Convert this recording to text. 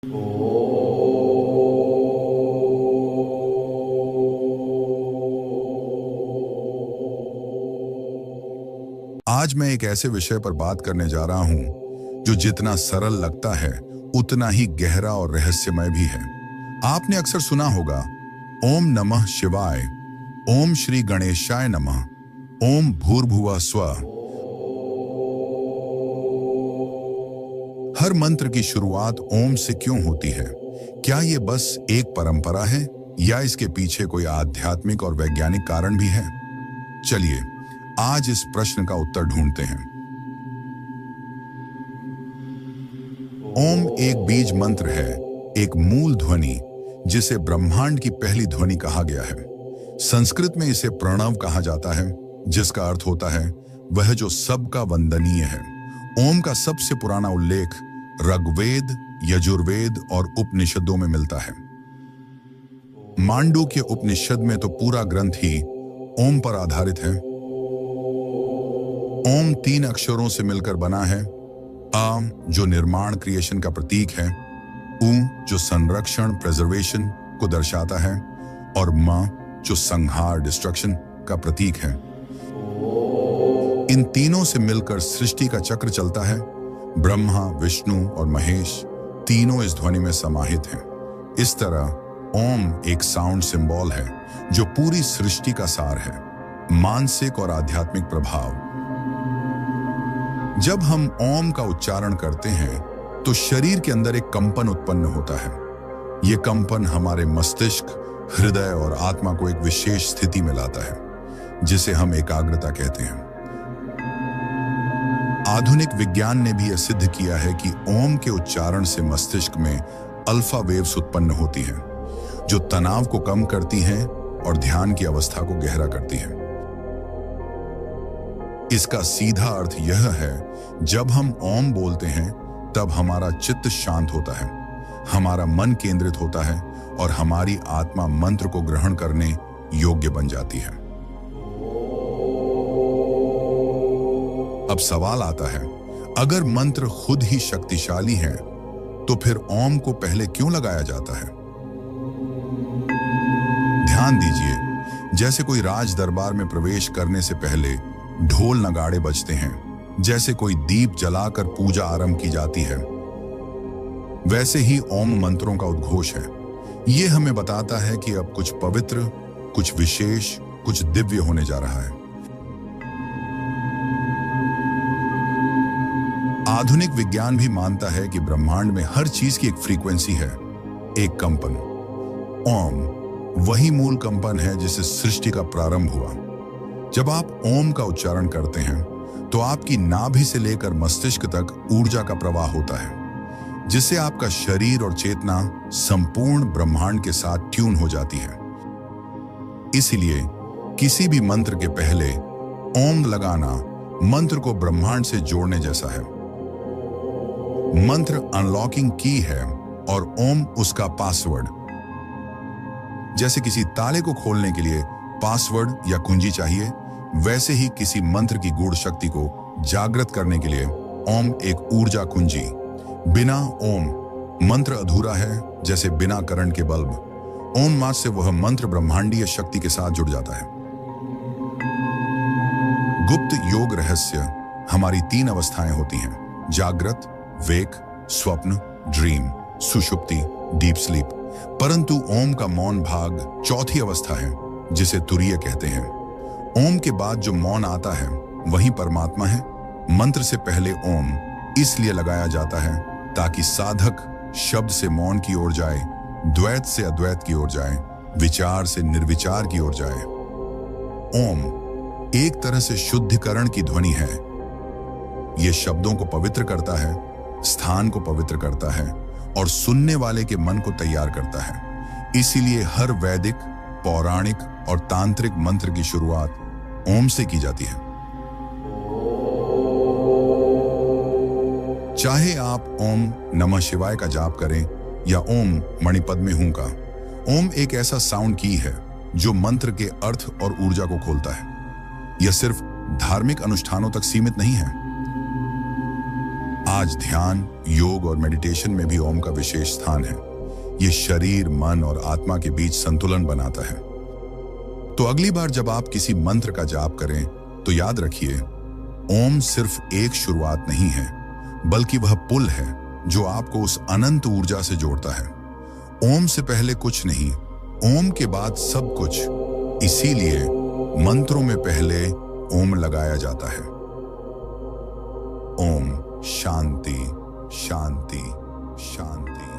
आज मैं एक ऐसे विषय पर बात करने जा रहा हूं जो जितना सरल लगता है उतना ही गहरा और रहस्यमय भी है। आपने अक्सर सुना होगा, ओम नमः शिवाय, ओम श्री गणेशाय नमः, ओम भूर्भुवः स्वः। हर मंत्र की शुरुआत ओम से क्यों होती है? क्या ये बस एक परंपरा है या इसके पीछे कोई आध्यात्मिक और वैज्ञानिक कारण भी है? चलिए आज इस प्रश्न का उत्तर ढूंढते हैं। ओम एक बीज मंत्र है, एक मूल ध्वनि जिसे ब्रह्मांड की पहली ध्वनि कहा गया है। संस्कृत में इसे प्रणव कहा जाता है, जिसका अर्थ होता है वह जो सबका वंदनीय है। ओम का सबसे पुराना उल्लेख ऋग्वेद, यजुर्वेद और उपनिषदों में मिलता है। मांडूक्य उपनिषद में तो पूरा ग्रंथ ही ओम पर आधारित है। ओम 3 अक्षरों से मिलकर बना है। आ जो निर्माण क्रिएशन का प्रतीक है, उ जो संरक्षण प्रिजर्वेशन को दर्शाता है, और म जो संहार डिस्ट्रक्शन का प्रतीक है। इन तीनों से मिलकर सृष्टि का चक्र चलता है। ब्रह्मा, विष्णु और महेश तीनों इस ध्वनि में समाहित हैं। इस तरह ओम एक साउंड सिंबल है जो पूरी सृष्टि का सार है। मानसिक और आध्यात्मिक प्रभाव। जब हम ओम का उच्चारण करते हैं तो शरीर के अंदर एक कंपन उत्पन्न होता है। यह कंपन हमारे मस्तिष्क, हृदय और आत्मा को एक विशेष स्थिति में लाता है, जिसे हम एकाग्रता कहते हैं। आधुनिक विज्ञान ने भी यह सिद्ध किया है कि ओम के उच्चारण से मस्तिष्क में अल्फा वेव्स उत्पन्न होती हैं, जो तनाव को कम करती हैं और ध्यान की अवस्था को गहरा करती हैं। इसका सीधा अर्थ यह है, जब हम ओम बोलते हैं तब हमारा चित्त शांत होता है, हमारा मन केंद्रित होता है और हमारी आत्मा मंत्र को ग्रहण करने योग्य बन जाती है। अब सवाल आता है, अगर मंत्र खुद ही शक्तिशाली है तो फिर ओम को पहले क्यों लगाया जाता है? ध्यान दीजिए, जैसे कोई राज दरबार में प्रवेश करने से पहले ढोल नगाड़े बजते हैं, जैसे कोई दीप जलाकर पूजा आरंभ की जाती है, वैसे ही ओम मंत्रों का उद्घोष है। यह हमें बताता है कि अब कुछ पवित्र, कुछ विशेष, कुछ दिव्य होने जा रहा है। आधुनिक विज्ञान भी मानता है कि ब्रह्मांड में हर चीज की एक फ्रीक्वेंसी है, एक कंपन। ओम वही मूल कंपन है जिससे सृष्टि का प्रारंभ हुआ। जब आप ओम का उच्चारण करते हैं तो आपकी नाभि से लेकर मस्तिष्क तक ऊर्जा का प्रवाह होता है, जिससे आपका शरीर और चेतना संपूर्ण ब्रह्मांड के साथ ट्यून हो जाती है। इसलिए किसी भी मंत्र के पहले ओम लगाना मंत्र को ब्रह्मांड से जोड़ने जैसा है। मंत्र अनलॉकिंग की है और ओम उसका पासवर्ड। जैसे किसी ताले को खोलने के लिए पासवर्ड या कुंजी चाहिए, वैसे ही किसी मंत्र की गूढ़ शक्ति को जागृत करने के लिए ओम एक ऊर्जा कुंजी। बिना ओम मंत्र अधूरा है, जैसे बिना करंट के बल्ब। ओम मात्र से वह मंत्र ब्रह्मांडीय शक्ति के साथ जुड़ जाता है। गुप्त योग रहस्य। हमारी 3 अवस्थाएं होती हैं, जागृत, वेक, स्वप्न, ड्रीम, सुषुप्ति, डीप स्लीप। परंतु ओम का मौन भाग चौथी अवस्था है, जिसे तुरीय कहते हैं। ओम के बाद जो मौन आता है वही परमात्मा है। मंत्र से पहले ओम इसलिए लगाया जाता है ताकि साधक शब्द से मौन की ओर जाए, द्वैत से अद्वैत की ओर जाए, विचार से निर्विचार की ओर जाए। ओम एक तरह से शुद्धिकरण की ध्वनि है। यह शब्दों को पवित्र करता है, स्थान को पवित्र करता है और सुनने वाले के मन को तैयार करता है। इसीलिए हर वैदिक, पौराणिक और तांत्रिक मंत्र की शुरुआत ओम से की जाती है। चाहे आप ओम नमः शिवाय का जाप करें या ओम मणिपद में हूं का, ओम एक ऐसा साउंड की है जो मंत्र के अर्थ और ऊर्जा को खोलता है। यह सिर्फ धार्मिक अनुष्ठानों तक सीमित नहीं है। आज ध्यान, योग और मेडिटेशन में भी ओम का विशेष स्थान है। ये शरीर, मन और आत्मा के बीच संतुलन बनाता है। तो अगली बार जब आप किसी मंत्र का जाप करें तो याद रखिए, ओम सिर्फ एक शुरुआत नहीं है, बल्कि वह पुल है जो आपको उस अनंत ऊर्जा से जोड़ता है। ओम से पहले कुछ नहीं, ओम के बाद सब कुछ। इसीलिए मंत्रों में पहले ओम लगाया जाता है। ओम शांति शांति शांति।